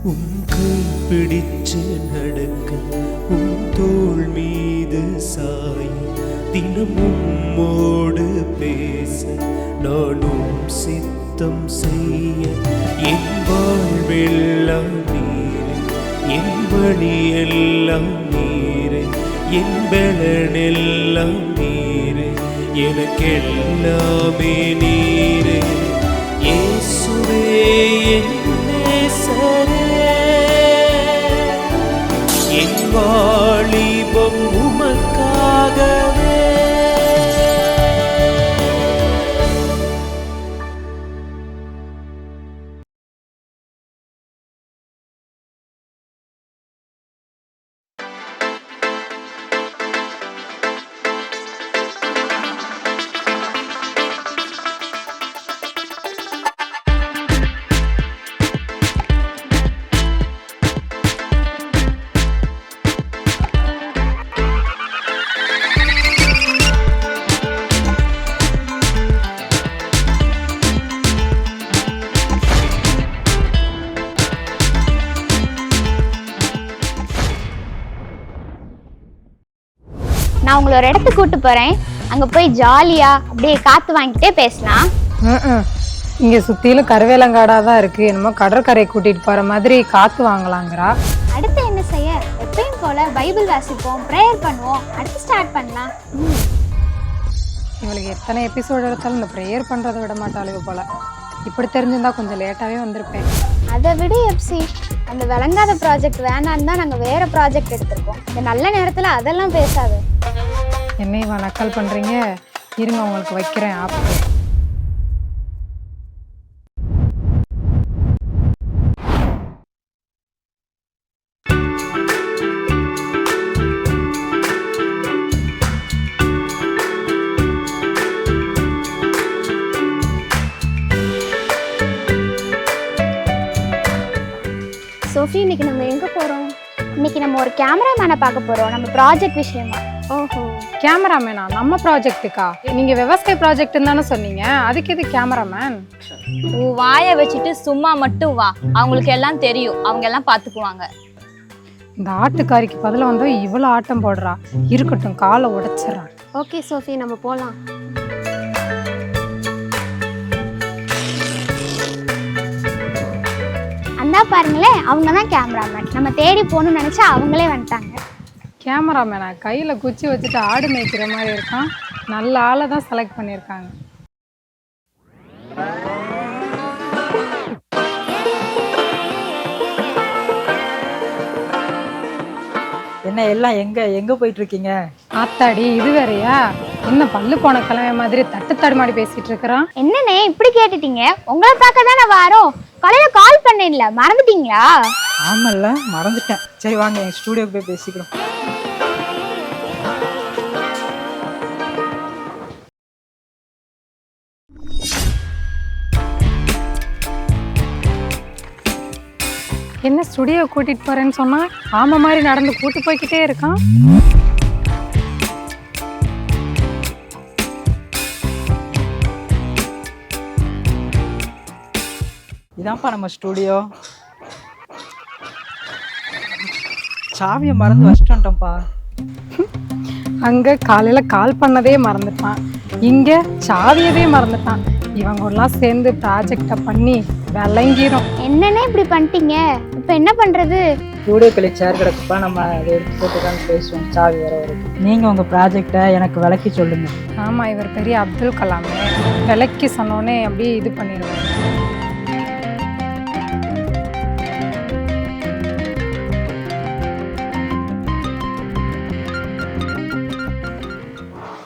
உன் கை பிடிச்சு நடக்க உன் தோள் மீது சாய தினம் உம்மோடு பேச நானும் சித்தம் செய்ய என் வாழ்வெல்லாம் நீரே என் வழியெல்லாம் நீரே என் பலனெல்லாம் நீரே எனக்கெல்லாமே நீரே இயேசுவே என் நேசரே என் வாலிபம் உமக்காகவே. நான் உங்களை ஒரு இடத்துக்கு கூட்டு போறேன். அங்க போய் ஜாலியா அப்படியே காத்து வாங்கிட்டே பேசலாம். இங்க சுத்திலும் கருவேலங்காடா தான் இருக்கு. என்னமோ கடற்கரை கூட்டிட்டு போற மாதிரி காத்து வாங்கலாங்கிறா. அடுத்து என்ன செய்ய? எப்பயும் போல பைபிள் வாசிப்போம், ப்ரேயர் பண்ணுவோம். அடுத்து ஸ்டார்ட் பண்ணலாம். இவளுக்கு எத்தனை எபிசோடு எடுத்தாலும் இந்த ப்ரேயர் பண்றதை விட மாட்டாளுங்க போல. இப்படி தெரிஞ்சிருந்தா கொஞ்சம் லேட்டாவே வந்திருப்பேன். அதை விட எப்சி, அந்த விளங்காத ப்ராஜெக்ட் வேணான்னு தான் நாங்கள் வேற ப்ராஜெக்ட் எடுத்திருக்கோம். இந்த நல்ல நேரத்தில் அதெல்லாம் பேசாது. என்னைவா நக்கல் பண்றீங்க? இருங்க உங்களுக்கு வைக்கிறேன் ஆப். சோஃபி, இன்னைக்கு நம்ம எங்கே போகிறோம்? இன்னைக்கு நம்ம ஒரு கேமராமேனை பார்க்க போகிறோம், நம்ம ப்ராஜெக்ட் விஷயமா. ஓஹோ, கேமராமேனா? நம்ம ப்ராஜெக்ட்டுக்கா? நீங்க விவசாய ப்ராஜெக்ட்னு தானே சொன்னீங்க, அதுக்கு எது கேமராமேன்? வாயை வச்சுட்டு சும்மா மட்டும் வா, அவங்களுக்கு எல்லாம் தெரியும், அவங்க எல்லாம் பார்த்துக்குவாங்க. இந்த ஆட்டுக்காரிக்கு பதில வந்து இவ்வளோ ஆட்டம் போடுறா. இருக்கட்டும், காலை உடைச்சிடறான். ஓகே சோஃபி, நம்ம போகலாம். அந்தா பாருங்களேன், அவங்க தான் கேமராமேன். நம்ம தேடி போகணும்னு நினச்சா அவங்களே வந்துட்டாங்க. கேமராமேனா? கையில் குச்சி வச்சுட்டு ஆடு மேய்க்கிற மாதிரி இருக்கான். நல்ல ஆளை தான் செலக்ட் பண்ணியிருக்காங்க. என்ன எல்லாம் எங்க போயிட்டு இருக்கீங்க? ஆத்தாடி, இது வேறையா? என்ன பல்லு போன கிழமை மாதிரி தட்டு தடுமாடி பேசிட்டு இருக்கிறான். என்னண்ணே இப்படி கேட்டுட்டீங்க? உங்களை பார்க்க தானே வாரோம். காலையில கால் பண்ணல, மறந்துட்டீங்களா? ஆமல்ல, மறந்துட்டேன். சரி வாங்க, என் ஸ்டூடியோக்கு போய் பேசிக்கிறோம். என்ன ஸ்டுடியோ கூட்டிட்டு போறேன்னு சொன்னா ஆமை மாதிரி நடந்து கூட்டு போய்கிட்டே இருக்கான். இதான்ப்பா நம்ம ஸ்டூடியோ. சாவியை மறந்து வச்சிட்டோம்ப்பா. அங்க காலையில கால் பண்ணதே மறந்துட்டான், இங்க சாவியவே மறந்துட்டான். இவங்க எல்லாம் சேர்ந்து ப்ராஜெக்டை பண்ணி விளங்கிரும். என்னன்னே இப்படி பண்ணிட்டீங்க? இப்ப என்ன பண்றது? ஸ்டூடியோக்குள்ளே சேர் கிடக்குப்பா, நம்ம அதை எடுத்து போட்டுதான் பேசுவோம் சாவி வர வரைக்கும். நீங்க உங்க ப்ராஜெக்டை எனக்கு விளக்கி சொல்லுங்க. ஆமா, இவர் பெரிய அப்துல் கலாமே. விளக்கி சொன்னோன்னே அப்படியே இது பண்ணிடுவார்.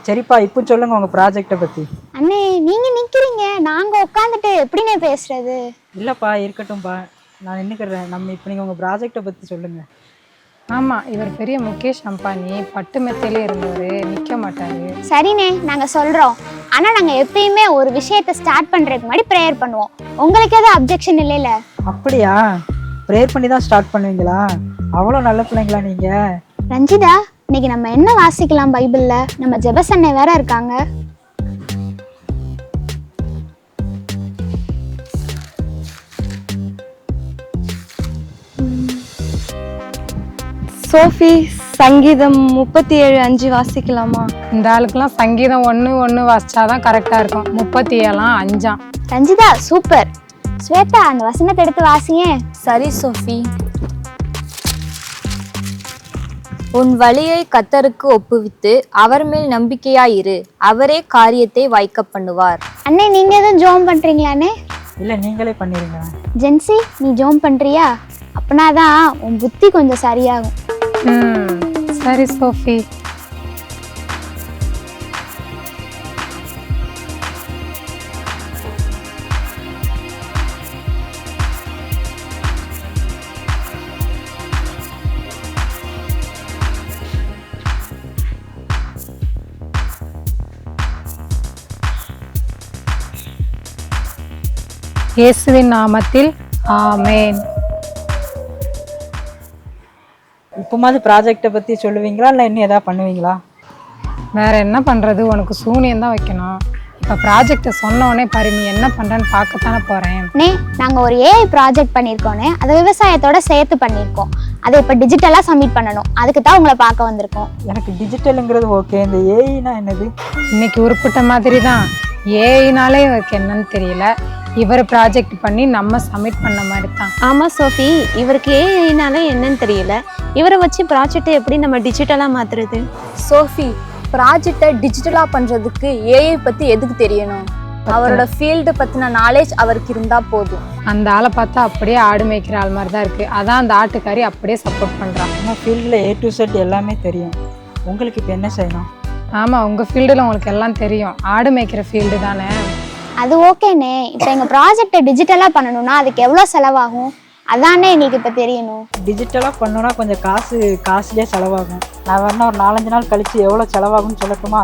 சரிப்பா, இப்போ சொல்லுங்க உங்க ப்ராஜெக்டை பத்தி. அண்ணே, நீங்க நிக்கிறீங்க, நாங்க உட்காந்துட்டு எப்படிண்ணே பேசுறது? இல்லப்பா, இருக்கட்டும்பா, நான் நின்னுக்கிறேன். நம்ம இப்போ நீங்க உங்க ப்ராஜெக்டை பத்தி சொல்லுங்க. ஆமா, இவர் பெரிய முகேஷ் அம்பானி, பட்டு மெத்தையிலே இருந்தவர், நிக்க மாட்டாரு. சரிண்ணே, நாங்க சொல்றோம். ஆனா நாங்க எப்பயுமே ஒரு விஷயத்தை ஸ்டார்ட் பண்றதுக்கு முன்னாடி ப்ரேயர் பண்ணுவோம். உங்களுக்கு எதாவது அப்ஜெக்ஷன் இல்லைல்ல? அப்படியா? ப்ரேயர் பண்ணி தான் ஸ்டார்ட் பண்ணுவீங்களா? அவ்வளோ நல்ல பிள்ளைங்களா நீங்க? ரஞ்சிதா, இன்னைக்கு நம்ம என்ன வாசிக்கலாம் பைபிள்ல? நம்ம ஜெபசண்ணே வேற இருக்காங்க. சோஃபி சங்கீதம் 37:5 வாசிக்கலாமா? இந்த ஆளுக்கெல்லாம் சங்கீதம் 1:1 வாசிச்சாதான் கரெக்டா இருக்கும். 37 5. ரஞ்சிதா சூப்பர். ஸ்வேதா அந்த வசனத்தை எடுத்து வாசிங்க. சரி சோஃபி. உன் வழியை கர்த்தருக்கு ஒப்புவித்து அவர் மேல் நம்பிக்கையாயிரு, அவரே காரியத்தை வாய்க்க பண்ணுவார். அண்ணே நீங்க எதுவும் ஜோம் பண்றீங்களாண்ணே? இல்லை நீங்களே பண்ணிடுங்க. ஜென்சி நீ ஜோம் பண்றியா? அப்பனாதான் உன் புத்தி கொஞ்சம் சரியாகும். சரி சோஃபி. இயேசுவின் நாமத்தில் ஆமென். இப்போமாவது ப்ராஜெக்டை பற்றி சொல்லுவீங்களா இல்லை இன்னும் எதாவது பண்ணுவீங்களா? வேற என்ன பண்றது, உனக்கு சூனியம் தான் வைக்கணும். இப்போ ப்ராஜெக்டை சொன்னோடனே பாரு, நீ என்ன பண்றேன்னு பார்க்கத்தானே போறேன். அண்ணே நாங்க ஒரு ஏஐ ப்ராஜெக்ட் பண்ணியிருக்கோண்ணே. அதை விவசாயத்தோட சேர்த்து பண்ணியிருக்கோம். அதை இப்போ டிஜிட்டலாக சப்மிட் பண்ணணும். அதுக்கு தான் உங்களை பார்க்க வந்திருக்கோம். எனக்கு டிஜிட்டலுங்கிறது ஓகே, இந்த ஏஐனா என்னது? இன்னைக்கு உருப்பிட்ட மாதிரி தான். ஏஐனாலே இவருக்கு என்னன்னு தெரியல. இவர் ப்ராஜெக்ட் பண்ணி நம்ம சப்மிட் பண்ண மாதிரி தான். ஆமா சோஃபி, இவருக்கு ஏஐனால என்னன்னு தெரியல. இவரை வச்சு ப்ராஜெக்டை எப்படி நம்ம டிஜிட்டலா மாத்துறது? சோஃபி, ப்ராஜெக்டை டிஜிட்டலா பண்றதுக்கு ஏஐ பத்தி எதுக்கு தெரியணும்? அவரோட ஃபீல்டு பத்தின நாலேஜ் அவருக்கு இருந்தா போதும். அந்த ஆளை பார்த்தா அப்படியே ஆடு மேய்க்கிற ஆள் மாதிரி தான் இருக்கு. அதான் அந்த ஆட்டுக்காரி அப்படியே சப்போர்ட் பண்றான். நம்ம ஃபீல்டில் A to Z எல்லாமே தெரியும். உங்களுக்கு இப்போ என்ன செய்யணும்? ஆமா, உங்க ஃபீல்டுல உங்களுக்கு எல்லாம் தெரியும். ஆடு மேய்க்கிற ஃபீல்டு தானே. அது ஓகேண்ணே. இப்போ எங்கள் ப்ராஜெக்டை டிஜிட்டலாக பண்ணணும்னா அதுக்கு எவ்வளோ செலவாகும்? அதானே எங்களுக்கு இப்போ தெரியணும். டிஜிட்டலாக பண்ணோன்னா கொஞ்சம் காசுலேயே செலவாகும். நான் வேணா ஒரு 4-5 நாள் கழித்து எவ்வளோ செலவாகும்னு சொல்லட்டுமா?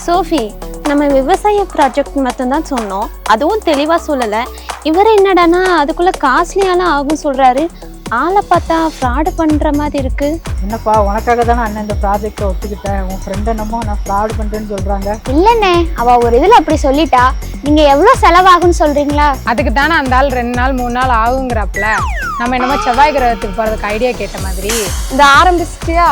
சோஃபி, நம்ம விவசாய ப்ராஜெக்ட் மட்டும்தான் சொன்னோம், அதுவும் தெளிவா சொல்லலை. இவர் என்னடானா அதுக்குள்ள காஸ்ட்லியாலாம் ஆகும் சொல்றாரு. ஆளை பார்த்தா ஃப்ராடு பண்ற மாதிரி இருக்கு. என்னப்பா, உனக்காக தானே அண்ணன் இந்த ப்ராஜெக்டை ஒத்துக்கிட்டேன். உன் ஃப்ரெண்ட் என்னமோ நான் ஃப்ராடு பண்ணுறேன்னு சொல்கிறாங்க. இல்லைண்ணே, அவள் ஒரு இதில் அப்படி சொல்லிட்டா. நீங்கள் எவ்வளோ செலவாகும்னு சொல்கிறீங்களா? அதுக்கு தானே அந்த ஆள் 2 நாள் 3 நாள் ஆகுங்கிறப்பல நம்ம என்னமோ செவ்வாய் கிரகத்துக்கு போறதுக்கு ஐடியா கேட்ட மாதிரி. இந்த ஆரம்பிச்சிட்டியா?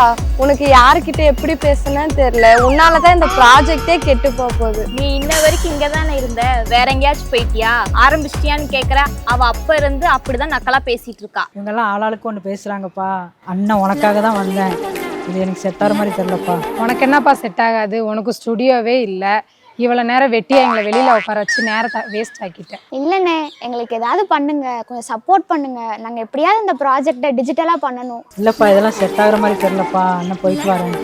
உனக்கு யாருக்கிட்ட எப்படி பேசணும்னு தெரியல. உன்னாலதான் இந்த ப்ராஜெக்டே கெட்டு போகுது. நீ இன்ன வரைக்கும் இங்க தானே இருந்த, வேற எங்கேயாச்சும் போயிட்டியா? ஆரம்பிச்சிட்டியான்னு கேக்குற. அவ அப்ப இருந்து அப்படிதான் நக்கலா பேசிட்டு இருக்கா. இவங்கெல்லாம் ஆளாளுக்கு ஒன்று பேசுகிறாங்கப்பா. அண்ணன் உனக்காக தான் வந்தேன், இது எனக்கு செட் ஆகிற மாதிரி தெரியலப்பா. உனக்கு என்னப்பா செட் ஆகாது? உனக்கு ஸ்டுடியோவே இல்லை. இவ்வளோ நேரம் வெட்டியா எங்களை வெளியில உட்கார வச்சு நேரத்தை வேஸ்ட் ஆக்கிட்டேன். இல்லைண்ணே, எங்களுக்கு ஏதாவது பண்ணுங்க, கொஞ்சம் சப்போர்ட் பண்ணுங்க. நாங்கள் எப்படியாவது இந்த ப்ராஜெக்டை டிஜிட்டலாக பண்ணணும். இல்லைப்பா, இதெல்லாம் செட் ஆகிற மாதிரி தெரியலப்பா. அண்ணன் போயிட்டு வரேன்.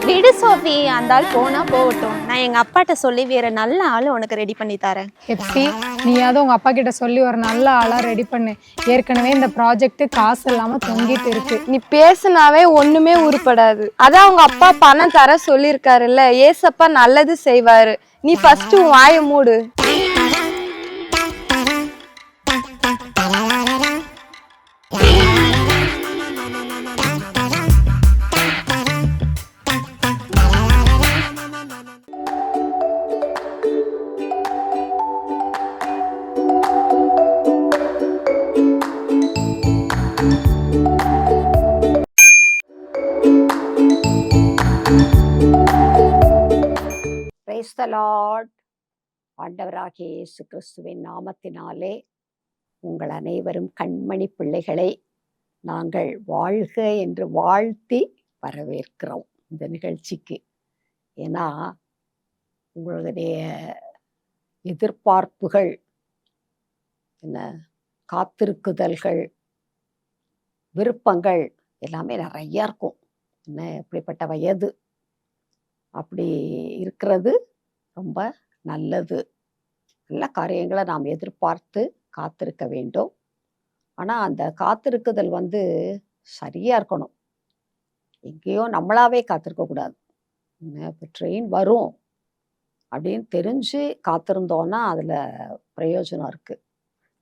விடு சோஃபி, அந்த ஆள் போனா போகட்டும். நான் எங்க அப்பாட்ட சொல்லி வேற நல்ல ஆளு உனக்கு ரெடி பண்ணி தரேன். ஹெப்சி, நீயாவது உங்க அப்பா கிட்ட சொல்லி ஒரு நல்ல ஆளா ரெடி பண்ணு. ஏற்கனவே இந்த ப்ராஜெக்ட் காசு இல்லாம தொங்கிட்டு இருக்கு. நீ பேசுனாவே ஒண்ணுமே உருப்படாது. அதான் உங்க அப்பா பணம் தர சொல்லியிருக்காருல்ல, ஏசப்பா நல்லது செய்வாரு. நீ ஃபர்ஸ்ட் வாயை மூடு. Praise the Lord. ஆண்டவராகிய இயேசு கிறிஸ்துவின் நாமத்தினாலே உங்கள் அனைவரும் கண்மணி பிள்ளைகளை நாங்கள் வாழ்க என்று வாழ்த்தி வரவேற்கிறோம் இந்த நிகழ்ச்சிக்கு. ஏன்னா உங்களுடைய எதிர்பார்ப்புகள் என்ன, காத்திருக்குதல்கள், விருப்பங்கள் எல்லாமே நிறையா இருக்கும். என்ன எப்படிப்பட்ட வயது அப்படி இருக்கிறது ரொம்ப நல்லது. நல்ல காரியங்களை நாம் எதிர்பார்த்து காத்திருக்க வேண்டும். ஆனால் அந்த காத்திருக்குதல் சரியாக இருக்கணும். எங்கேயோ நம்மளாவே காத்திருக்கக்கூடாது. இப்போ ட்ரெயின் வரும் அப்படின்னு தெரிஞ்சு காத்திருந்தோன்னா அதில் பிரயோஜனம் இருக்குது.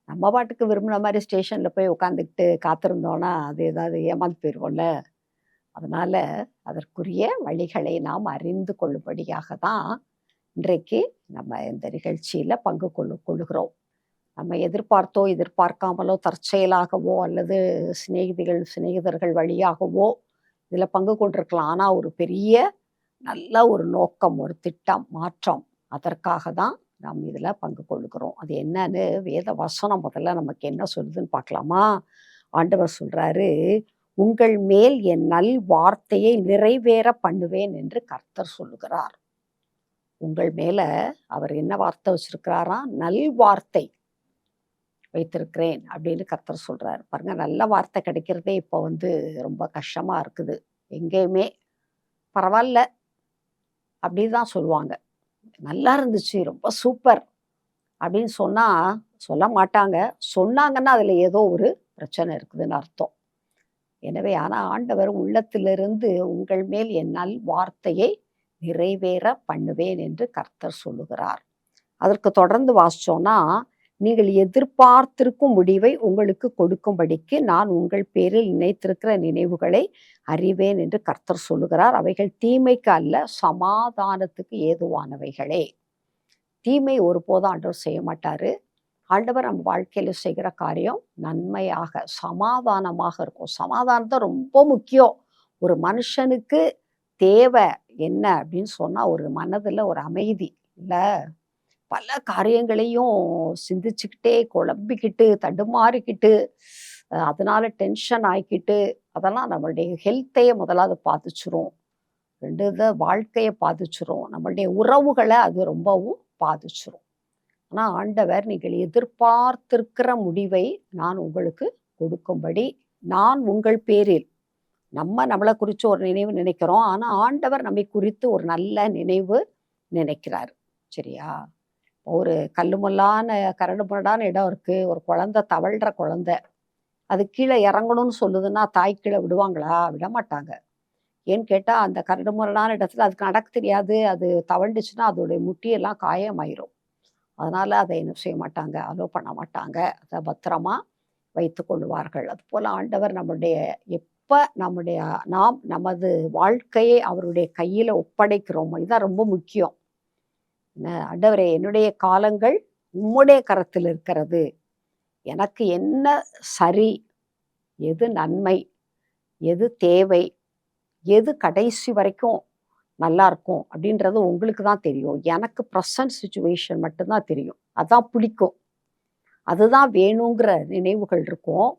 நம்ம பாட்டுக்கு விரும்பின மாதிரி ஸ்டேஷனில் போய் உட்காந்துக்கிட்டு காத்திருந்தோன்னா அது ஏதாவது ஏமாந்து போயிடுவோம்ல. அதனால் அதற்குரிய வழிகளை நாம் அறிந்து கொள்ளும்படியாக தான் இன்றைக்கு நம்ம இந்த நிகழ்ச்சியில் பங்கு கொள்ளுகிறோம். நம்ம எதிர்பார்த்தோ எதிர்பார்க்காமலோ தற்செயலாகவோ அல்லது சிநேகிதர்கள் வழியாகவோ இதில் பங்கு கொண்டிருக்கலாம். ஆனால் ஒரு பெரிய நல்ல ஒரு நோக்கம், ஒரு திட்டம், மாற்றம், அதற்காக தான் நாம் இதில் பங்கு கொள்கிறோம். அது என்னன்னு வேத வசனம் முதல்ல நமக்கு என்ன சொல்லுதுன்னு பார்க்கலாமா? ஆண்டவர் சொல்றாரு, உங்கள் மேல் என் நல் வார்த்தையை நிறைவேற பண்ணுவேன் என்று கர்த்தர் சொல்லுகிறார். உங்கள் மேல அவர் என்ன வார்த்தை வச்சிருக்கிறாரா? நல் வார்த்தை வைத்திருக்கிறேன் அப்படின்னு கர்த்தர் சொல்றாரு. பாருங்க, நல்ல வார்த்தை கிடைக்கிறதே இப்போ ரொம்ப கஷ்டமா இருக்குது. எங்கேயுமே பரவாயில்ல அப்படிதான் சொல்லுவாங்க. நல்லா இருந்துச்சு, ரொம்ப சூப்பர் அப்படின்னு சொன்னா சொல்ல மாட்டாங்க. சொன்னாங்கன்னா அதுல ஏதோ ஒரு பிரச்சனை இருக்குதுன்னு அர்த்தம். எனவே ஆண்டவர் உள்ளத்திலிருந்து உங்கள் மேல் என் நல் வார்த்தையை நிறைவேற பண்ணுவேன் என்று கர்த்தர் சொல்லுகிறார். அதற்கு தொடர்ந்து வாசிச்சோம்னா, நீங்கள் எதிர்பார்த்திருக்கும் முடிவை உங்களுக்கு கொடுக்கும்படிக்கு நான் உங்கள் பேரில் நினைத்திருக்கிற நினைவுகளை அறிவேன் என்று கர்த்தர் சொல்லுகிறார். அவைகள் தீமைக்கு அல்ல, சமாதானத்துக்கு ஏதுவானவைகளே. தீமை ஒருபோதும் ஆண்டவர் செய்ய மாட்டாரு. ஆண்டவர் நம்ம வாழ்க்கையில செய்கிற காரியம் நன்மையாக, சமாதானமாக இருக்கும். சமாதானம் தான் ரொம்ப முக்கியம். ஒரு மனுஷனுக்கு தேவை என்ன அப்படின்னு சொன்னா, ஒரு மனதுல ஒரு அமைதி. இல்ல பல காரியங்களையும் சிந்திச்சுக்கிட்டே குழம்பிக்கிட்டு தடுமாறிக்கிட்டு அதனால டென்ஷன் ஆகிக்கிட்டு அதெல்லாம் நம்மளுடைய ஹெல்த்தையே முதலாவது பாதிச்சிரும். ரெண்டு வாழ்க்கையை பாதிச்சிரும். நம்மளுடைய உறவுகளை அது ரொம்பவும் பாதிச்சிரும். ஆனால் ஆண்டவர், நீங்கள் எதிர்பார்த்திருக்கிற முடிவை நான் உங்களுக்கு கொடுக்கும்படி நான் உங்கள் பேரில், நம்மளை குறித்து ஒரு நினைவு நினைக்கிறோம், ஆனால் ஆண்டவர் நம்மை குறித்து ஒரு நல்ல நினைவு நினைக்கிறார். சரியா? ஒரு கல்லுமுள்ளான கரடு முரடான இடம் இருக்கு, ஒரு குழந்தை தவழ்கிற குழந்தை, அது கீழே இறங்கணும்னு சொல்லுதுன்னா தாய் கீழே விடுவாங்களா? விட மாட்டாங்க. ஏன்னு கேட்டால் அந்த கரடு முரடான இடத்துல அதுக்கு நடக்க தெரியாது. அது தவழ்ந்துச்சுன்னா அதோடைய முட்டியெல்லாம் காயமாயிரும். அதனால அதை என்ன செய்ய மாட்டாங்க, அலோ பண்ண மாட்டாங்க. அதை பத்திரமா வைத்து கொள்வார்கள். அதுபோல் ஆண்டவர் நம்முடைய எப்போ நாம் நமது வாழ்க்கையை அவருடைய கையில் ஒப்படைக்கிறோமோ, இதுதான் ரொம்ப முக்கியம். ஆண்டவரே, என்னுடைய காலங்கள் உம்முடைய கரத்தில் இருக்கிறது, எனக்கு என்ன சரி, எது நன்மை, எது தேவை, எது கடைசி வரைக்கும் நல்லா இருக்கும் அப்படின்றது உங்களுக்கு தான் தெரியும். எனக்கு ப்ரெசன்ட் சுச்சுவேஷன் மட்டும்தான் தெரியும். அதான் பிடிக்கும், அதுதான் வேணுங்கிற நினைவுகள் இருக்கும்.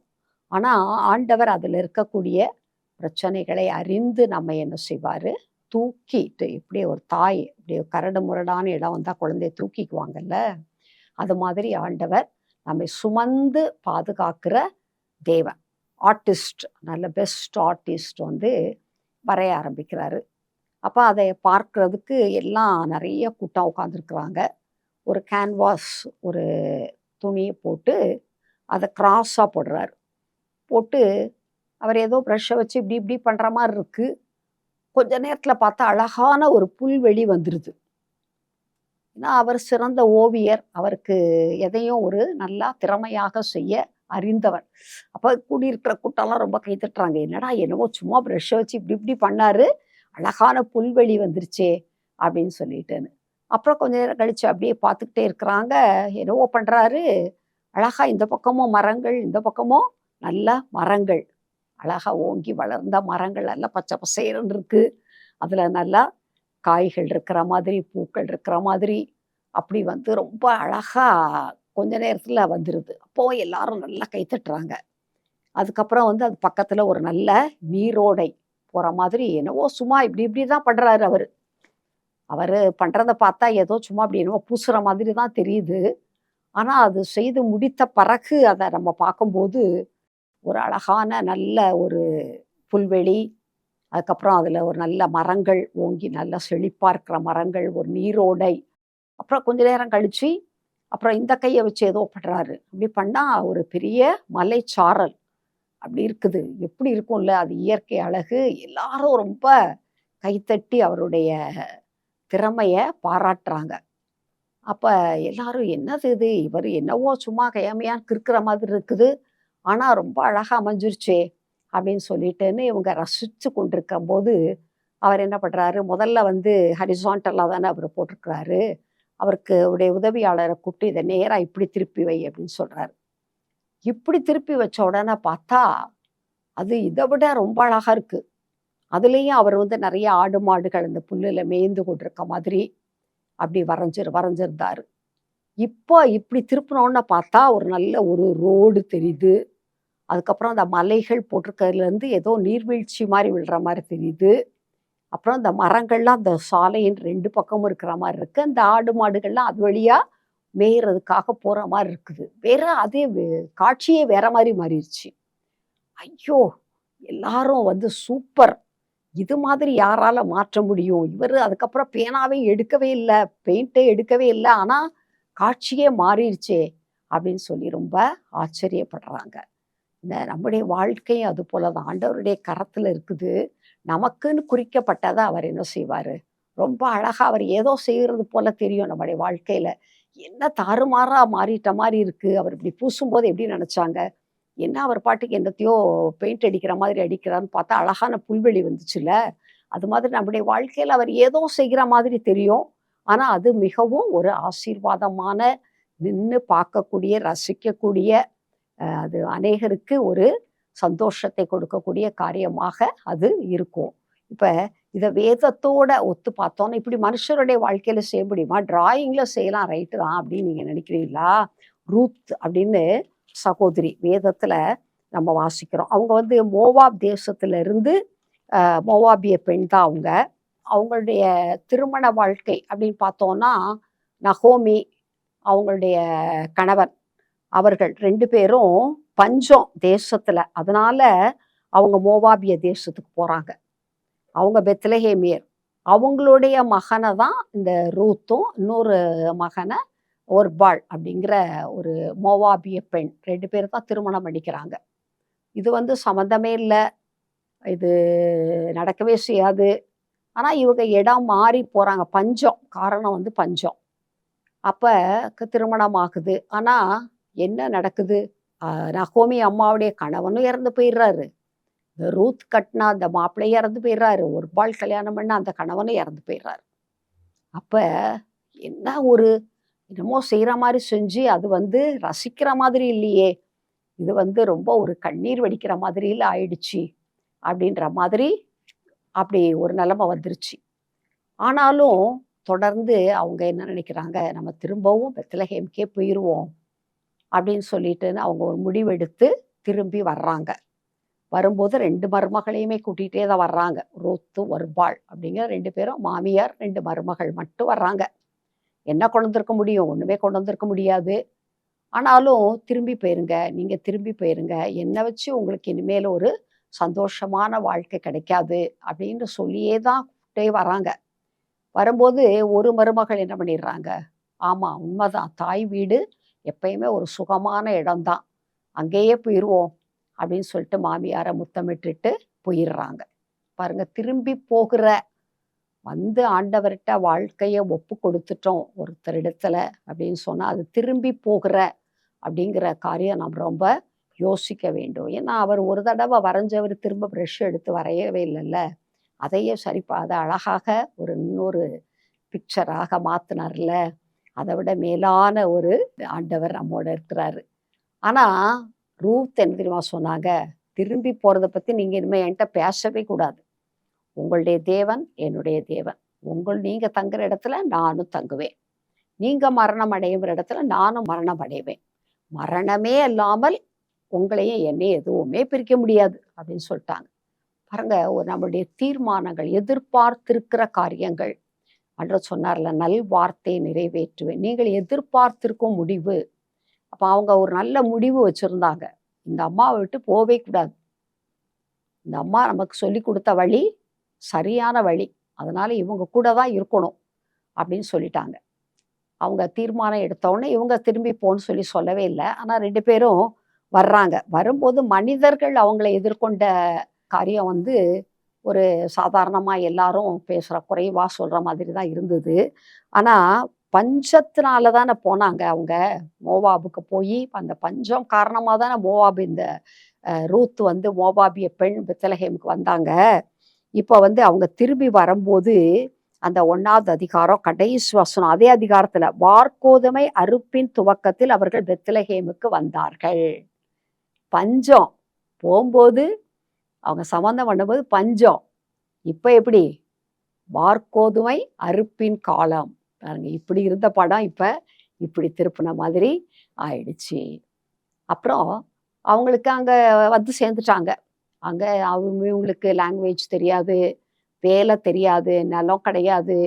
ஆனால் ஆண்டவர் அதில் இருக்கக்கூடிய பிரச்சனைகளை அறிந்து நம்ம என்ன செய்வார், தூக்கிட்டு, இப்படி ஒரு தாய் இப்படி கரடு முரடான இடம் வந்தால் குழந்தைய தூக்கிக்குவாங்கல்ல, அது மாதிரி ஆண்டவர் நம்மை சுமந்து பாதுகாக்கிற தேவன். ஆர்டிஸ்ட், நல்ல பெஸ்ட் ஆர்டிஸ்ட் வரைய ஆரம்பிக்கிறாரு. அப்போ அதை பார்க்கறதுக்கு எல்லாம் நிறைய கூட்டம் உட்காந்துருக்குறாங்க. ஒரு கேன்வாஸ், ஒரு துணியை போட்டு அதை கிராஸாக போடுறாரு. போட்டு அவர் ஏதோ ப்ரஷ்ஷை வச்சு இப்படி இப்படி பண்ணுற மாதிரி இருக்கு. கொஞ்ச நேரத்தில் பார்த்தா அழகான ஒரு புல்வெளி வந்துடுது. ஏன்னா அவர் சிறந்த ஓவியர், அவருக்கு எதையும் ஒரு நல்லா திறமையாக செய்ய அறிந்தவர். அப்போ கூடியிருக்கிற கூட்டம்லாம் ரொம்ப கைத்தட்டுறாங்க. என்னவோ சும்மா ப்ரஷ்ஷை வச்சு இப்படி இப்படி பண்ணாரு, அழகான புல்வெளி வந்துருச்சே அப்படின்னு சொல்லிட்டுன்னு. அப்புறம் கொஞ்ச நேரம் கழிச்சு அப்படியே பார்த்துக்கிட்டே இருக்கிறாங்க. என்னவோ பண்ணுறாரு, அழகா இந்த பக்கமும் மரங்கள், இந்த பக்கமும் நல்ல மரங்கள், அழகா ஓங்கி வளர்ந்த மரங்கள், நல்லா பச்சை பசேர்ன்னு இருக்கு. அதில் நல்லா காய்கள் இருக்கிற மாதிரி, பூக்கள் இருக்கிற மாதிரி, அப்படி ரொம்ப அழகா கொஞ்ச நேரத்தில் வந்துடுது. அப்போ எல்லாரும் நல்லா கைத்தட்டுறாங்க. அதுக்கப்புறம் அது பக்கத்தில் ஒரு நல்ல நீரோடை போகிற மாதிரி, என்னவோ சும்மா இப்படி இப்படி தான் பண்ணுறாரு அவர். அவர் பண்ணுறதை பார்த்தா ஏதோ சும்மா அப்படி என்னவோ பூசுகிற மாதிரி தான் தெரியுது. ஆனால் அது செய்து முடித்த பிறகு அதை நம்ம பார்க்கும்போது ஒரு அழகான நல்ல ஒரு புல்வெளி, அதுக்கப்புறம் அதில் ஒரு நல்ல மரங்கள், ஓங்கி நல்லா செழிப்பாக இருக்கிற மரங்கள், ஒரு நீரோடை. அப்புறம் கொஞ்ச நேரம் கழிச்சு அப்புறம் இந்த கையை வச்சு ஏதோ பண்ணுறாரு. அப்படி பண்ணால் ஒரு பெரிய மலைச்சாரல் அப்படி இருக்குது. எப்படி இருக்கும்ல அது இயற்கை அழகு. எல்லாரும் ரொம்ப கைத்தட்டி அவருடைய திறமையை பாராட்டுறாங்க. அப்போ எல்லாரும், என்னது இது, இவர் என்னவோ சும்மா கையாமையான்னு இருக்கிற மாதிரி இருக்குது, ஆனால் ரொம்ப அழகாக அமைஞ்சிருச்சே அப்படின்னு சொல்லிட்டுன்னு இவங்க ரசித்து கொண்டிருக்கும் போது அவர் என்ன பண்ணுறாரு, முதல்ல ஹரிசாண்டலாக தானே அவர் போட்டிருக்கிறாரு, அவருக்கு உடைய உதவியாளரை கூப்பிட்டு இதை நேரா இப்படி திருப்பி வை அப்படின்னு சொல்றாரு. இப்படி திருப்பி வச்ச உடனே பார்த்தா அது இதை விட ரொம்ப அழகா இருக்கு. அதுலேயும் அவர் வந்து நிறைய ஆடு மாடுகள் இந்த புல்லுல மேய்ந்து கொண்டிருக்க மாதிரி அப்படி வரைஞ்சிருந்தாரு. இப்போ இப்படி திருப்பினோன்னு பார்த்தா ஒரு நல்ல ஒரு ரோடு தெரியுது. அதுக்கப்புறம் அந்த மலைகள் போட்டிருக்கிறதுலேருந்து ஏதோ நீர்வீழ்ச்சி மாதிரி விழுற மாதிரி தெரியுது. அப்புறம் இந்த மரங்கள்லாம் அந்த சாலையின் 2 பக்கமும் இருக்கிற மாதிரி இருக்கு. அந்த ஆடு மாடுகள்லாம் அது வழியா மேயறதுக்காக போற மாதிரி இருக்குது. வேற அதே காட்சியே வேற மாதிரி மாறிடுச்சு. ஐயோ! எல்லாரும் வந்து சூப்பர், இது மாதிரி யாரால மாற்ற முடியும்? இவரு அதுக்கப்புறம் பேனாவே எடுக்கவே இல்லை, பெயிண்டே எடுக்கவே இல்லை, ஆனா காட்சியே மாறிடுச்சே அப்படின்னு சொல்லி ரொம்ப ஆச்சரியப்படுறாங்க. இந்த நம்முடைய வாழ்க்கையும் அது போலதான், ஆண்டவருடைய கரத்துல இருக்குது. நமக்குன்னு குறிக்கப்பட்டதை அவர் என்ன செய்வாரு, ரொம்ப அழகா அவர் ஏதோ செய்யறது போல தெரியும். நம்முடைய வாழ்க்கையில என்ன தாறுமாறா மாறிட்ட மாதிரி இருக்கு. அவர் இப்படி பூசும்போது எப்படி நினைச்சாங்க, என்ன அவர் பாட்டுக்கு என்னத்தையோ பெயிண்ட் அடிக்கிற மாதிரி அடிக்கிறான்னு பார்த்தா அழகான புல்வெளி வந்துச்சுல்ல. அது மாதிரி நம்முடைய வாழ்க்கையில அவர் ஏதோ செய்கிற மாதிரி தெரியும். ஆனா அது மிகவும் ஒரு ஆசீர்வாதமான, நின்று பார்க்கக்கூடிய, ரசிக்கக்கூடிய, அது அநேகருக்கு ஒரு சந்தோஷத்தை கொடுக்கக்கூடிய காரியமாக அது இருக்கும். இப்ப இதை வேதத்தோட ஒத்து பார்த்தோன்னா இப்படி மனுஷருடைய வாழ்க்கையில செய்ய முடியுமா? டிராயிங்ல செய்யலாம், ரைட்டு தான் அப்படின்னு நீங்க நினைக்கிறீங்களா? ரூத் அப்படின்னு சகோதரி வேதத்துல நம்ம வாசிக்கிறோம். அவங்க வந்து மோவாப் தேசத்துல இருந்து மோவாபிய பெண் தான் அவங்க. அவங்களுடைய திருமண வாழ்க்கை அப்படின்னு பார்த்தோம்னா நகோமி அவங்களுடைய கணவன் அவர்கள் 2 பேரும் பஞ்சம் தேசத்துல, அதனால அவங்க மோவாபிய தேசத்துக்கு போறாங்க. அவங்க பெத்லஹேமியர். அவங்களுடைய மகனை தான் இந்த ரூத்தும், இன்னொரு மகனை ஒர்பாள் அப்படிங்கிற ஒரு மோவாபிய பெண் 2 பேர் தான் திருமணம் பண்ணிக்கிறாங்க. இது வந்து சம்மந்தமே இல்லை, இது நடக்கவே செய்யாது. ஆனா இவங்க இடம் மாறி போறாங்க. பஞ்சம், காரணம் வந்து பஞ்சம். அப்ப திருமணம் ஆகுது. ஆனா என்ன நடக்குது, நகோமி அம்மாவுடைய கணவனும் இறந்து போயிடுறாரு. இந்த ரூத் கட்டினா அந்த மாப்பிள்ளையும் இறந்து போயிடுறாரு. ஒர்பாள் கல்யாணம் பண்ண அந்த கணவனும் இறந்து போயிடுறாரு. அப்ப என்ன ஒரு என்னமோ செய்யற மாதிரி செஞ்சு அது வந்து ரசிக்கிற மாதிரி இல்லையே, இது வந்து ரொம்ப ஒரு கண்ணீர் வடிக்கிற மாதிரில ஆயிடுச்சு அப்படின்ற மாதிரி அப்படி ஒரு நிலைமை வந்துருச்சு. ஆனாலும் தொடர்ந்து அவங்க என்ன நினைக்கிறாங்க, நம்ம திரும்பவும் பெத்லஹேம்க்கே போயிடுவோம் அப்படின்னு சொல்லிட்டு அவங்க ஒரு முடிவெடுத்து திரும்பி வர்றாங்க. வரும்போது 2 மருமகளையுமே கூட்டிகிட்டே தான் வர்றாங்க. ரூத்து ஒர்பாள் அப்படிங்கிற 2 பேரும், மாமியார் 2 மருமகள் மட்டும் வர்றாங்க. என்ன கொண்டு வந்திருக்க முடியும்? ஒன்றுமே கொண்டு வந்திருக்க முடியாது. ஆனாலும் திரும்பி போயிருங்க, நீங்கள் திரும்பி போயிருங்க, என்னை வச்சு உங்களுக்கு இனிமேல் ஒரு சந்தோஷமான வாழ்க்கை கிடைக்காது அப்படின்னு சொல்லியே தான் கூப்பிட்டே வராங்க. வரும்போது ஒரு மருமகள் என்ன பண்ணிடுறாங்க, ஆமாம் உண்மைதான், தாய் வீடு எப்பயுமே ஒரு சுகமான இடம்தான், அங்கேயே போயிடுவோம் அப்படின்னு சொல்லிட்டு மாமியாரை முத்தமிட்டுட்டு போயிடுறாங்க. பாருங்க, திரும்பி போகிற வந்து ஆண்டவர்கிட்ட வாழ்க்கையை ஒப்பு கொடுத்துட்டோம் ஒருத்தரிடத்துல அப்படின்னு சொன்னால் அது திரும்பி போகிற அப்படிங்கிற காரியம் நம்ம ரொம்ப யோசிக்க வேண்டும். ஏன்னா அவர் ஒரு தடவை வரைஞ்சவர் திரும்ப ப்ரெஷ் எடுத்து வரையவே இல்லைல்ல. அதையே சரிப்பா அதை அழகாக ஒரு இன்னொரு பிக்சராக மாற்றினார்ல. அதை விட மேலான ஒரு ஆண்டவர் நம்மோட இருக்கிறாரு. ஆனால் ரூத் என்ன தெரியுமா சொன்னாங்க, திரும்பி போகிறத பற்றி நீங்கள் இனிமேல் என்கிட்ட பேசவே கூடாது. உங்களுடைய தேவன் என்னுடைய தேவன், நீங்கள் தங்குற இடத்துல நானும் தங்குவேன், நீங்கள் மரணம் அடைகிற இடத்துல நானும் மரணம் அடைவேன், மரணமே இல்லாமல் உங்களையும் என்னையும் எதுவுமே பிரிக்க முடியாது அப்படின்னு சொல்லிட்டாங்க. பாருங்க, ஒரு நம்மளுடைய தீர்மானங்கள், எதிர்பார்த்திருக்கிற காரியங்கள், அன்று சொன்னார்ல நல் வார்த்தையை நிறைவேற்றுவேன், நீங்கள் எதிர்பார்த்திருக்கும் முடிவு. அப்போ அவங்க ஒரு நல்ல முடிவு வச்சுருந்தாங்க, இந்த அம்மாவை விட்டு போவே கூடாது, இந்த அம்மா நமக்கு சொல்லி கொடுத்த வழி சரியான வழி, அதனால இவங்க கூட தான் இருக்கணும் அப்படின்னு சொல்லிட்டாங்க. அவங்க தீர்மானம் எடுத்தோடனே இவங்க திரும்பி போன்னு சொல்லவே இல்லை. ஆனால் 2 பேரும் வர்றாங்க. வரும்போது மனிதர்கள் அவங்கள எதிர்கொண்ட காரியம் வந்து ஒரு சாதாரணமாக எல்லாரும் பேசுகிற குறைவாக சொல்கிற மாதிரி தான் இருந்தது. ஆனால் பஞ்சத்தினால தானே போனாங்க அவங்க மோவாபுக்கு. போய் அந்த பஞ்சம் காரணமாக தானே மோவாபு, இந்த ரூத் வந்து மோவாபிய பெண் பெத்லஹேமுக்கு வந்தாங்க. இப்போ வந்து அவங்க திரும்பி வரும்போது அந்த 1வது அதிகாரம் கடைசி வசனம். அதே அதிகாரத்துல வார்கோதுமை அறுப்பின் துவக்கத்தில் அவர்கள் பெத்லகேமுக்கு வந்தார்கள். பஞ்சம் போகும்போது அவங்க சம்பந்தம் பண்ணும்போது பஞ்சம். இப்ப எப்படி? வார்கோதுமை அறுப்பின் காலம். பாருங்க, இப்படி இருந்த படம் இப்ப இப்படி திருப்பின மாதிரி ஆயிடுச்சு. அப்புறம் அவங்களுக்கு அங்க வந்து சேர்ந்துட்டாங்க. அங்க இவங்களுக்கு லாங்குவேஜ் தெரியாது, வேலை தெரியாது, நிலம் கிடையாது,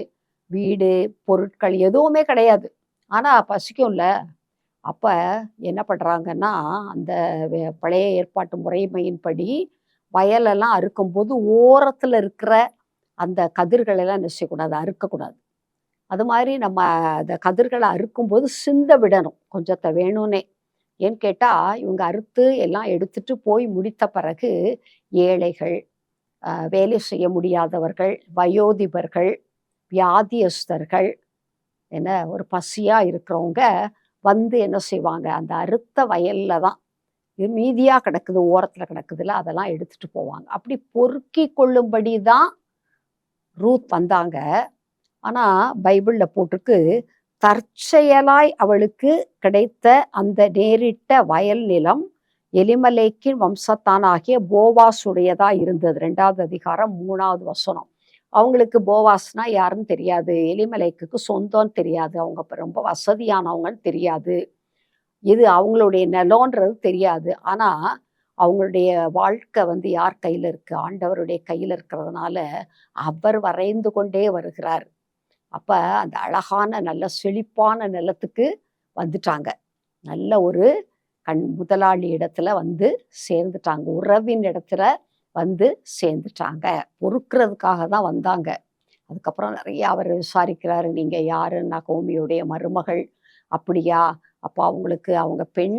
வீடு பொருட்கள் எதுவுமே கிடையாது. ஆனா பசிக்கும்ல. அப்ப என்ன பண்றாங்கன்னா, அந்த பழைய ஏற்பாட்டு முறைமையின்படி வயலெல்லாம் அறுக்கும்போது ஓரத்துல இருக்கிற அந்த கதிர்கள் எல்லாம் என்ன செய்யக்கூடாது? அறுக்கக்கூடாது. அது மாதிரி நம்ம அந்த கதிர்களை அறுக்கும்போது சிந்த விடணும், கொஞ்சத்தை வேணும்னே. ஏன்னு கேட்டா, இவங்க அறுத்து எல்லாம் எடுத்துட்டு போய் முடித்த பிறகு ஏழைகள், வேலை செய்ய முடியாதவர்கள், வயோதிபர்கள், வியாதியஸ்தர்கள், என்ன ஒரு பசியா இருக்கிறவங்க வந்து என்ன செய்வாங்க? அந்த அறுத்த வயல்ல தான் இது மீதியா கிடக்குது, ஓரத்துல கிடக்குதுல, அதெல்லாம் எடுத்துட்டு போவாங்க. அப்படி பொறுக்கி கொள்ளும்படி தான் ரூத் வந்தாங்க. ஆனா பைபிள்ல போட்டிருக்கு, தற்செயலாய் அவளுக்கு கிடைத்த அந்த நேரிட்ட வயல் நிலம் எலிமலேக்கின் வம்சத்தானாகிய போவாசுடையதா இருந்தது. 2வது அதிகாரம் 3வது வசனம். அவங்களுக்கு போவாஸ்னா யாருன்னு தெரியாது, எலிமலேக்குக்கு சொந்தம்னு தெரியாது, அவங்க ரொம்ப வசதியானவங்கன்னு தெரியாது, இது அவங்களுடைய நிலம்ன்றது தெரியாது. ஆனா அவங்களுடைய வாழ்க்கை வந்து யார் கையில இருக்கு? ஆண்டவருடைய கையில இருக்கிறதுனால அவர் வரைந்து கொண்டே வருகிறார். அப்ப அந்த அழகான நல்ல செழிப்பான நிலத்துக்கு வந்துட்டாங்க. நல்ல ஒரு முதலாளி இடத்துல வந்து சேர்ந்துட்டாங்க, உறவின் இடத்துல வந்து சேர்ந்துட்டாங்க. பொறுக்கிறதுக்காக தான் வந்தாங்க. அதுக்கப்புறம் நிறைய அவர் விசாரிக்கிறாரு, நீங்க யாரு? நகோமியுடைய மருமகள். அப்படியா? அப்போ அவங்களுக்கு அவங்க பெண்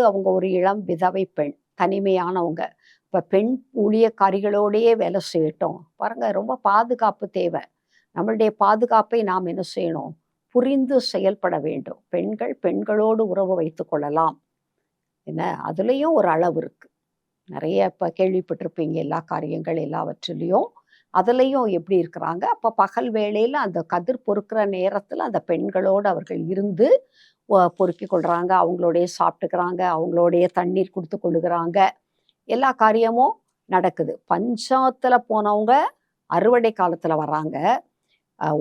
அவங்க ஒரு இளம் விதவை பெண், தனிமையானவங்க. இப்போ பெண் ஊழியக்காரிகளோடையே வேலை செய்யட்டும். பாருங்க, ரொம்ப பாதுகாப்பு தேவை. நம்மளுடைய பாதுகாப்பை நாம் என்ன செய்யணும்? புரிந்து செயல்பட வேண்டும். பெண்கள் பெண்களோடு உறவு வைத்து கொள்ளலாம். என்ன, அதுலேயும் ஒரு அளவு இருக்கு. நிறைய இப்போ கேள்விப்பட்டிருப்பீங்க, எல்லா காரியங்கள் எல்லாவற்றிலையும் அதுலேயும் எப்படி இருக்கிறாங்க. அப்போ பகல் வேளையில் அந்த கதிர் பொறுக்கிற நேரத்தில் அந்த பெண்களோடு அவர்கள் இருந்து பொறுக்கி கொள்கிறாங்க, அவங்களோடைய சாப்பிட்டுக்கிறாங்க, அவங்களோடைய தண்ணீர் கொடுத்து கொள்ளுகிறாங்க. எல்லா காரியமும் நடக்குது. பஞ்சத்தில் போனவங்க அறுவடை காலத்தில் வர்றாங்க.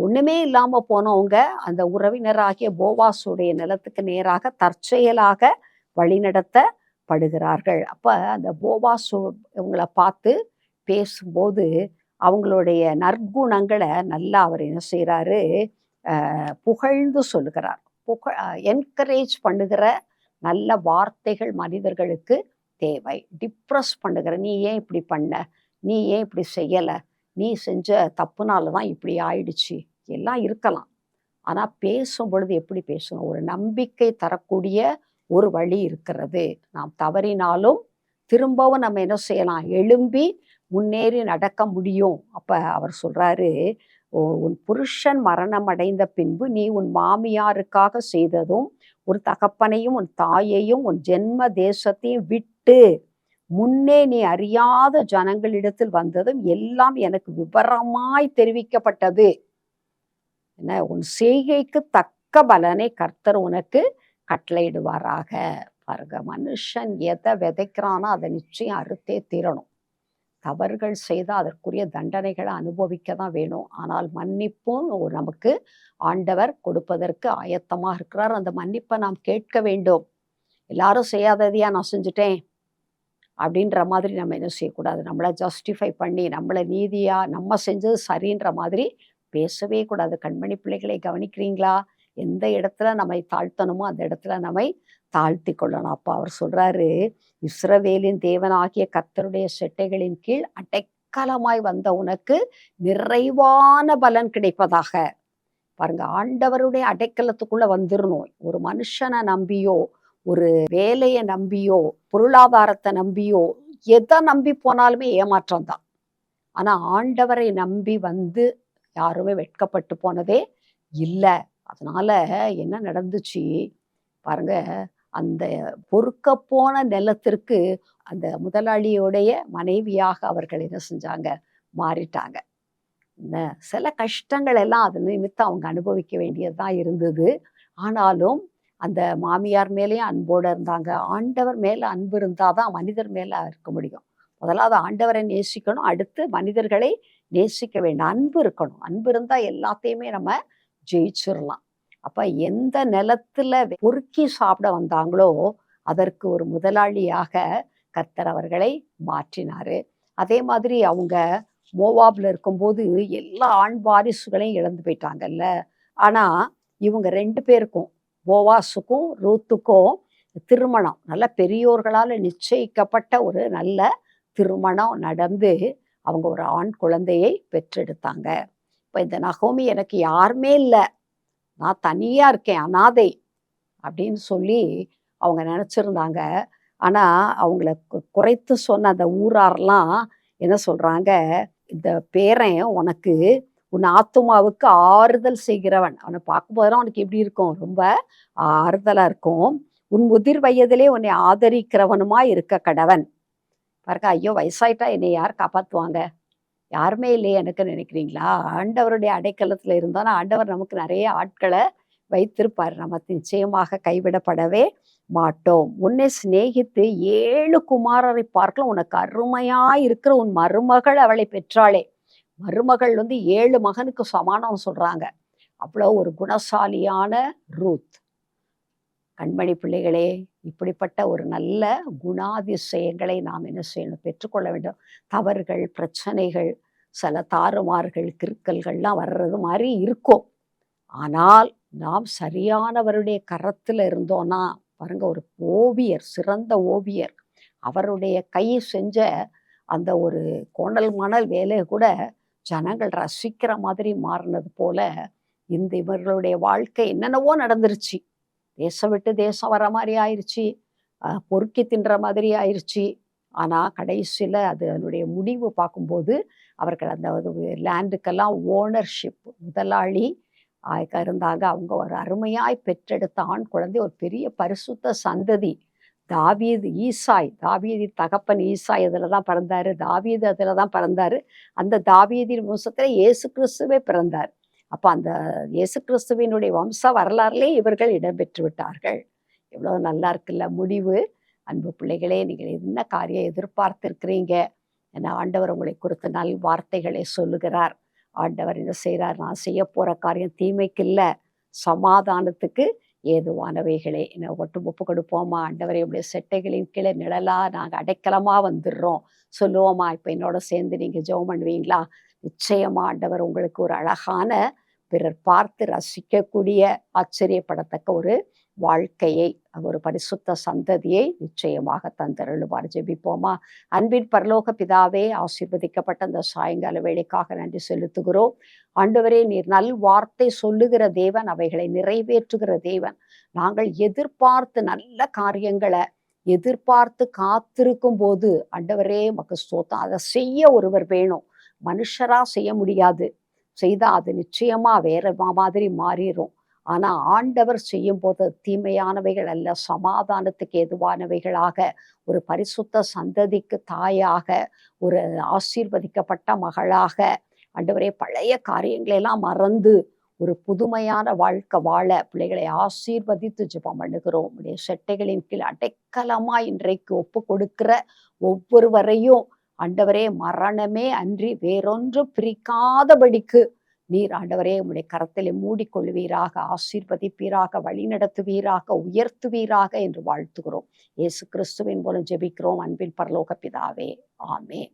ஒன்றுமே இல்லாமல் போனவங்க அந்த உறவினராகிய போவாசுடைய நிலத்துக்கு நேராக தற்செயலாக வழிநடத்தப்படுகிறார்கள். அப்போ அந்த போவாசு இவங்களை பார்த்து பேசும்போது அவங்களுடைய நற்குணங்களை நல்லா அவர் என்ன செய்கிறாரு? புகழ்ந்து சொல்லுகிறார். என்கரேஜ் பண்ணுகிற நல்ல வார்த்தைகள் மனிதர்களுக்கு தேவை. டிப்ரெஸ் பண்ணுகிற, நீ ஏன் இப்படி பண்ண, நீ ஏன் இப்படி செய்யலை, நீ செஞ்ச தப்புனால தான் இப்படி ஆயிடுச்சு, எல்லாம் இருக்கலாம். ஆனால் பேசும் பொழுது எப்படி பேசணும்? ஒரு நம்பிக்கை தரக்கூடிய ஒரு வழி இருக்கிறது. நாம் தவறினாலும் திரும்பவும் நம்ம என்ன செய்யலாம்? எழும்பி முன்னேறி நடக்க முடியும். அப்போ அவர் சொல்கிறாரு, உன் புருஷன் மரணம் அடைந்த பின்பு நீ உன் மாமியாருக்காக செய்ததும் ஒரு தகப்பனையும் உன் தாயையும் உன் ஜென்ம தேசத்தையும் விட்டு முன்னே நீ அறியாத ஜனங்களிடத்தில் வந்ததும் எல்லாம் எனக்கு விவரமாய் தெரிவிக்கப்பட்டது. என்ன, உன் செய்கைக்கு தக்க பலனை கர்த்தர் உனக்கு கட்டளையிடுவாராக. பாருங்க, மனுஷன் எதை விதைக்கிறானோ அதை நிச்சயம் அறுத்தே தீரணும். தவறுகள் செய்தால் அதற்குரிய தண்டனைகளை அனுபவிக்க தான் வேணும். ஆனால் மன்னிப்பும் நமக்கு ஆண்டவர் கொடுப்பதற்கு ஆயத்தமாக இருக்கிறார். அந்த மன்னிப்பை நாம் கேட்க வேண்டும். எல்லாரும் செய்யாததையா நான் செஞ்சுட்டேன் அப்படின்ற மாதிரி நம்ம என்ன செய்யக்கூடாது? நம்மளை ஜஸ்டிஃபை பண்ணி நம்மளை நீதியா நம்ம செஞ்சது சரின்ற மாதிரி பேசவே கூடாது. கண்மணி பிள்ளைகளை கவனிக்கிறீங்களா? எந்த இடத்துல நம்மை தாழ்த்தணுமோ அந்த இடத்துல நம்மை தாழ்த்தி கொள்ளணும். அப்போ அவர் சொல்றாரு, இஸ்ரவேலின் தேவனாகிய கர்த்தருடைய செட்டைகளின் கீழ் அடைக்கலமாய் வந்த உனக்கு நிறைவான பலன் கிடைப்பதாக. பாருங்க, ஆண்டவருடைய அடைக்கலத்துக்குள்ள வந்துடணும். ஒரு மனுஷனை நம்பியோ, ஒரு வேலையை நம்பியோ, பொருளாதாரத்தை நம்பியோ, எதை நம்பி போனாலுமே ஏமாற்றம் தான். ஆனா ஆண்டவரை நம்பி வந்து யாருமே வெட்கப்பட்டு போனதே இல்லை. அதனால என்ன நடந்துச்சு பாருங்க, அந்த பொறுக்க போன நிலத்திற்கு அந்த முதலாளியோடைய மனைவியாக அவர்கள் என்ன செஞ்சாங்க? மாறிட்டாங்க. இந்த சில கஷ்டங்கள் எல்லாம் அது நிமித்தம் அவங்க அனுபவிக்க வேண்டியதுதான் இருந்தது. ஆனாலும் அந்த மாமியார் மேலேயும் அன்போடு இருந்தாங்க. ஆண்டவர் மேலே அன்பு இருந்தால் தான் மனிதர் மேலே இருக்க முடியும். முதலாவது ஆண்டவரை நேசிக்கணும், அடுத்து மனிதர்களை நேசிக்க வேண்டும். அன்பு இருக்கணும். அன்பு இருந்தால் எல்லாத்தையுமே நம்ம ஜெயிச்சிடலாம். அப்போ எந்த நிலத்தில் பொறுக்கி சாப்பிட வந்தாங்களோ அதற்கு ஒரு முதலாளியாக கர்த்தர் அவர்களை மாற்றினார். அதே மாதிரி அவங்க மோவாபில் இருக்கும்போது எல்லா ஆண் வாரிசுகளையும் இழந்து போயிட்டாங்கல்ல. ஆனால் இவங்க 2 பேருக்கும், போவாஸுக்கும் ரூத்துக்கும் திருமணம் நல்ல பெரியோர்களால் நிச்சயிக்கப்பட்ட ஒரு நல்ல திருமணம் நடந்து அவங்க ஒரு ஆண் குழந்தையை பெற்றெடுத்தாங்க. இப்போ இந்த நகோமி எனக்கு யாருமே இல்லை, நான் தனியாக இருக்கேன், அனாதை அப்படின்னு சொல்லி அவங்க நினச்சிருந்தாங்க. ஆனால் அவங்கள குறைத்து சொன்ன அந்த ஊராரெலாம் என்ன சொல்கிறாங்க, இந்த பேரன் உனக்கு உன் ஆத்துமாவுக்கு ஆறுதல் செய்கிறவன். அவனை பார்க்கும்போதெல்லாம் உனக்கு எப்படி இருக்கும், ரொம்ப ஆறுதலாக இருக்கும். உன் முதிர் வயதிலே உன்னை ஆதரிக்கிறவனுமா இருக்க கடவன். பாருங்க, ஐயோ வயசாயிட்டா என்னை யார் காப்பாற்றுவாங்க, யாருமே இல்லையே எனக்கு நினைக்கிறீங்களா? ஆண்டவருடைய அடைக்கலத்தில் இருந்தால் ஆண்டவர் நமக்கு நிறைய ஆட்களை வைத்திருப்பார். நம்ம நிச்சயமாக கைவிடப்படவே மாட்டோம். உன்னை சிநேகித்து 7 குமாரரை பார்க்கலாம் உனக்கு அருமையாய் இருக்கிற உன் மருமகள் அவளை பெற்றாளே. மருமகள் 7 மகனுக்கு சமானம் சொல்றாங்க. அவ்வளோ ஒரு குணசாலியான ரூத். கண்மணி பிள்ளைகளே, இப்படிப்பட்ட ஒரு நல்ல குணாதிசயங்களை நாம் என்ன செய்யணும், பெற்றுக்கொள்ள வேண்டும். தவறுகள், பிரச்சனைகள், சில தாறுமாறுகள், கிறுக்கல்கள்லாம் வர்றது மாதிரி இருக்கும். ஆனால் நாம் சரியானவருடைய கரத்தில் இருந்தோன்னா பாருங்க, ஒரு ஓவியர், சிறந்த ஓவியர், அவருடைய கை செஞ்ச அந்த ஒரு கோணல் மணல் வேலையை கூட ஜனங்கள் ரசிக்கிற மாதிரி மாறினது போல இந்த இவர்களுடைய வாழ்க்கை என்னென்னவோ நடந்துருச்சு. தேசம் விட்டு தேசம் வர மாதிரி ஆயிடுச்சு, பொறுக்கி தின்ற மாதிரி ஆயிடுச்சு. ஆனால் கடைசியில் அதனுடைய முடிவு பார்க்கும்போது அவர்கள் அந்த லேண்டுக்கெல்லாம் ஓனர்ஷிப், முதலாளி இருந்தாங்க. அவங்க ஒரு அருமையாய் பெற்றெடுத்த ஆண் குழந்தை, ஒரு பெரிய பரிசுத்த சந்ததி. தாவீது, ஈசாய், தாவீது தகப்பன் ஈசாய் அதில் தான் பிறந்தார், தாவீது அதில் தான் பிறந்தார். அந்த தாவீதின் வம்சத்தில் இயேசு கிறிஸ்துவே பிறந்தார். அப்போ அந்த இயேசு கிறிஸ்துவினுடைய வம்ச வரலாறுலே இவர்கள் இடம்பெற்று விட்டார்கள். எவ்வளோ நல்லா இருக்குல்ல முடிவு. அன்பு பிள்ளைகளே, நீங்கள் என்ன காரியம் எதிர்பார்த்திருக்கிறீங்க? ஏன்னா ஆண்டவர் உங்களை குறித்து நல் வார்த்தைகளை சொல்லுகிறார். ஆண்டவர் என்ன செய்கிறார், நான் செய்ய போகிற காரியம் தீமைக்கு இல்லை, சமாதானத்துக்கு ஏதுவானவைகளே. என்ன ஒப்பு கொடுப்போமா? ஆண்டவரை உடைய செட்டைகளின் கீழே நிழலா நாங்கள் அடைக்கலமாக வந்துடுறோம் சொல்லுவோமா? இப்போ என்னோட சேர்ந்து நீங்கள் ஜெபம் பண்ணுவீங்களா? நிச்சயமா ஆண்டவர் உங்களுக்கு ஒரு அழகான, பிறர் பார்த்து ரசிக்கக்கூடிய, ஆச்சரியப்படத்தக்க ஒரு வாழ்க்கையை, ஒரு பரிசுத்த சந்ததியை நிச்சயமாக தந்தருளுவார். ஜெபிப்போமா? அன்பின் பரலோக பிதாவே, ஆசீர்வதிக்கப்பட்ட அந்த சாயங்கால வேளைக்காக நன்றி செலுத்துகிறோம். ஆண்டவரே, நீர் நல் வார்த்தை சொல்லுகிற தேவன், அவைகளை நிறைவேற்றுகிற தேவன். நாங்கள் எதிர்பார்த்து நல்ல காரியங்களை எதிர்பார்த்து காத்திருக்கும் போது ஆண்டவரே மக்கு ஸ்தோத்திரம். அதை செய்ய ஒருவர் வேணும், மனுஷரா செய்ய முடியாது. செய்தா அது நிச்சயமா வேற மாதிரி மாறிடும். ஆனா ஆண்டவர் செய்யும் போது தீமையானவைகள் அல்ல, சமாதானத்துக்கு ஏதுவானவைகளாக, ஒரு பரிசுத்த சந்ததிக்கு தாயாக, ஒரு ஆசீர்வதிக்கப்பட்ட மகளாக, ஆண்டவரே பழைய காரியங்களெல்லாம் மறந்து ஒரு புதுமையான வாழ்க்கை வாழ பிள்ளைகளை ஆசீர்வதித்து ஜெபம் பண்ணுகிறோம். உடைய செட்டைகளின் கீழ் அடைக்கலமா இன்றைக்கு ஒப்பு கொடுக்கிற ஒவ்வொருவரையும் ஆண்டவரே மரணமே அன்றி வேறொன்று பிரிக்காதபடிக்கு நீர் ஆண்டவரே உம்முடைய கரத்திலே மூடிக்கொள்வீராக, ஆசீர்வதிப்பீராக, வழிநடத்துவீராக, உயர்த்துவீராக என்று வாழ்த்துகிறோம். இயேசு கிறிஸ்துவின் மூலம் ஜெபிக்கிறோம் அன்பின் பரலோக பிதாவே, ஆமென்.